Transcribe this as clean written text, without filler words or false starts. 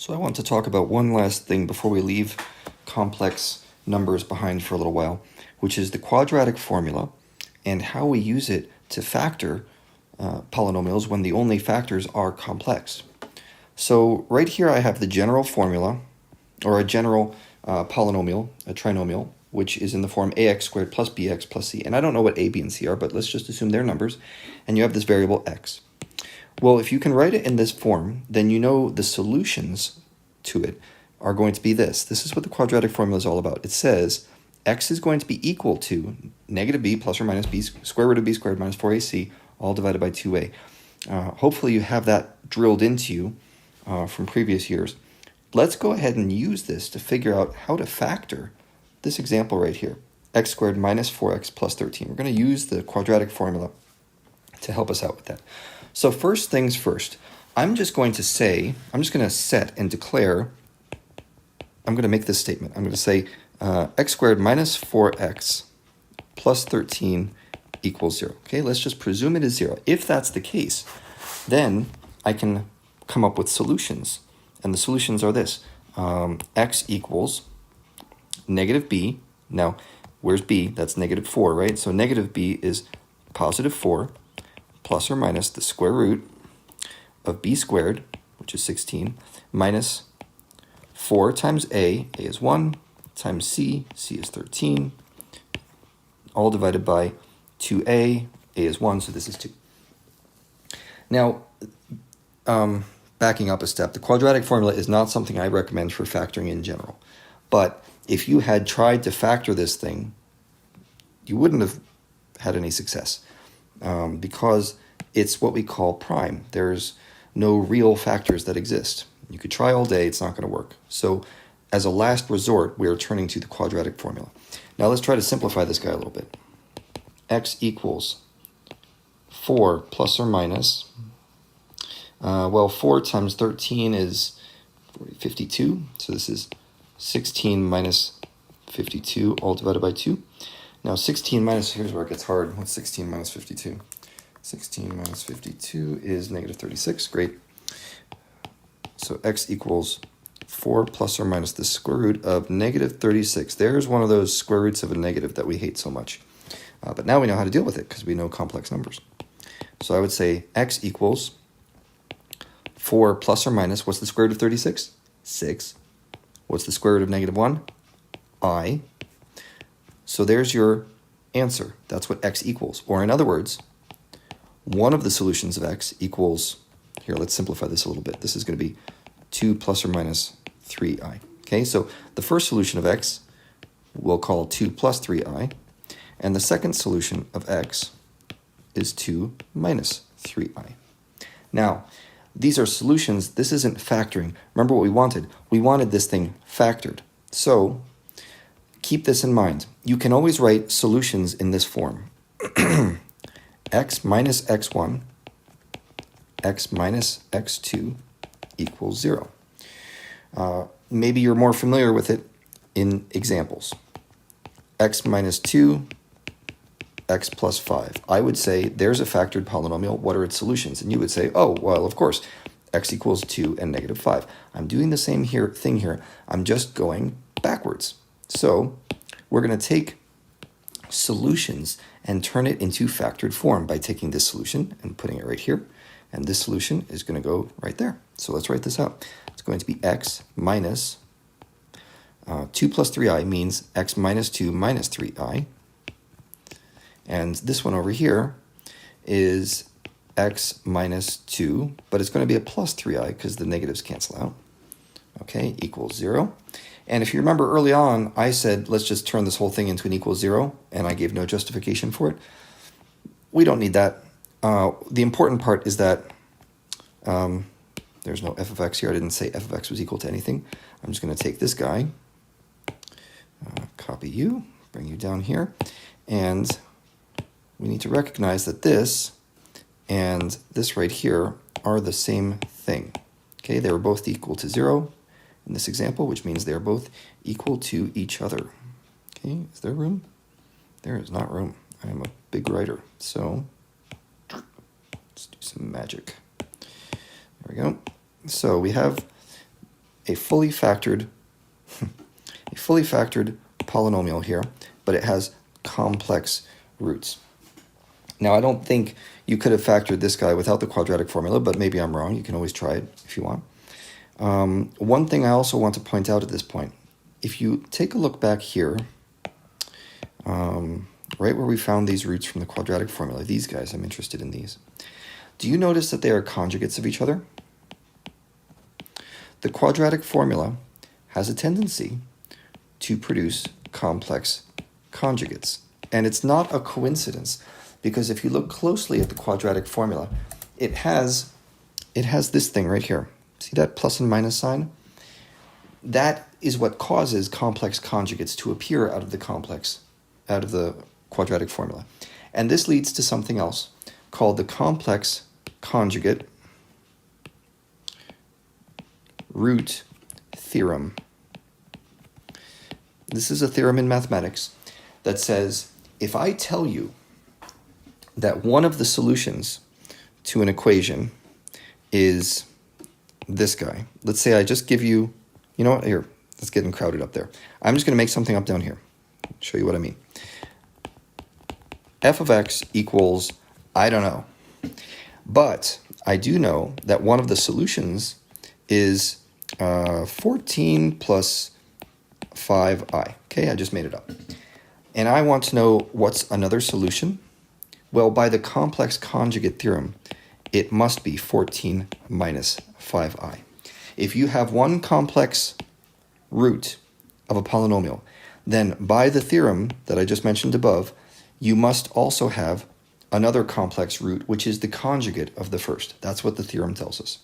So I want to talk about one last thing before we leave complex numbers behind for a little while, which is the quadratic formula and how we use it to factor polynomials when the only factors are complex. So right here I have the general formula, or a general polynomial, a trinomial, which is in the form ax squared plus bx plus c. And I don't know what a, b, and c are, but let's just assume they're numbers. And you have this variable x. Well, if you can write it in this form, then you know the solutions to it are going to be this. This is what the quadratic formula is all about. It says x is going to be equal to negative b plus or minus b square root of b squared minus 4ac, all divided by 2a. Hopefully you have that drilled into you from previous years. Let's go ahead and use this to figure out how to factor this example right here, x squared minus 4x plus 13. We're going to use the quadratic formula to help us out with that. So first things first, I'm just going to set and declare, I'm going to make this statement. I'm going to say x squared minus 4x plus 13 equals 0. Okay, let's just presume it is 0. If that's the case, then I can come up with solutions. And the solutions are this. X equals negative b. Now, where's b? That's negative 4, right? So negative b is positive 4 plus or minus the square root of b squared, which is 16, minus 4 times a is 1, times c is 13, all divided by 2a, a is 1, so this is 2. Now, backing up a step, the quadratic formula is not something I recommend for factoring in general. But if you had tried to factor this thing, you wouldn't have had any success because it's what we call prime. There's no real factors that exist. You could try all day, it's not going to work. So as a last resort, we are turning to the quadratic formula. Now let's try to simplify this guy a little bit. X equals 4 plus or minus, 4 times 13 is 52, so this is 16 minus 52, all divided by 2. Now 16 minus, here's where it gets hard. What's 16 minus 52? 16 minus 52 is negative 36, great. So x equals 4 plus or minus the square root of negative 36. There's one of those square roots of a negative that we hate so much. But now we know how to deal with it because we know complex numbers. So I would say x equals 4 plus or minus, what's the square root of 36? 6. What's the square root of negative 1? I. So there's your answer. That's what x equals. Or in other words, one of the solutions of x equals, here, let's simplify this a little bit. This is going to be 2 plus or minus 3i. Okay, so the first solution of x we'll call 2 plus 3i. And the second solution of x is 2 minus 3i. Now, these are solutions. This isn't factoring. Remember what we wanted? We wanted this thing factored. So keep this in mind. You can always write solutions in this form. X minus x1, x minus x2 equals 0. Maybe you're more familiar with it in examples. X minus 2, x plus 5. I would say there's a factored polynomial. What are its solutions? And you would say, oh, well, of course, x equals 2 and negative 5. I'm doing the same thing here. I'm just going backwards. So we're going to take solutions and turn it into factored form by taking this solution and putting it right here. And this solution is going to go right there. So let's write this out. It's going to be x minus 2 plus 3i means x minus 2 minus 3i. And this one over here is x minus 2, but it's going to be a plus 3i because the negatives cancel out. Okay, equals 0. And if you remember early on, I said, let's just turn this whole thing into an equals 0, and I gave no justification for it. We don't need that. The important part is that there's no f of x here. I didn't say f of x was equal to anything. I'm just going to take this guy, copy you, bring you down here, and we need to recognize that this and this right here are the same thing. Okay, they were both equal to 0 in this example, which means they're both equal to each other. Okay, is there room? There is not room. I am a big writer, so let's do some magic. There we go. So we have a fully factored polynomial here, but it has complex roots. Now, I don't think you could have factored this guy without the quadratic formula, but maybe I'm wrong. You can always try it if you want. One thing I also want to point out at this point, if you take a look back here, right where we found these roots from the quadratic formula, these guys, I'm interested in these. Do you notice that they are conjugates of each other? The quadratic formula has a tendency to produce complex conjugates. And it's not a coincidence, because if you look closely at the quadratic formula, it has this thing right here. See that plus and minus sign? That is what causes complex conjugates to appear out of the quadratic formula. And this leads to something else called the complex conjugate root theorem. This is a theorem in mathematics that says if I tell you that one of the solutions to an equation is this guy. Let's say I just give you, you know what, here, it's getting crowded up there. I'm just going to make something up down here. Show you what I mean. F of x equals, I don't know. But I do know that one of the solutions is 14 plus 5i. Okay, I just made it up. And I want to know what's another solution. Well, by the complex conjugate theorem, it must be 14 minus 5i. If you have one complex root of a polynomial, then by the theorem that I just mentioned above, you must also have another complex root, which is the conjugate of the first. That's what the theorem tells us.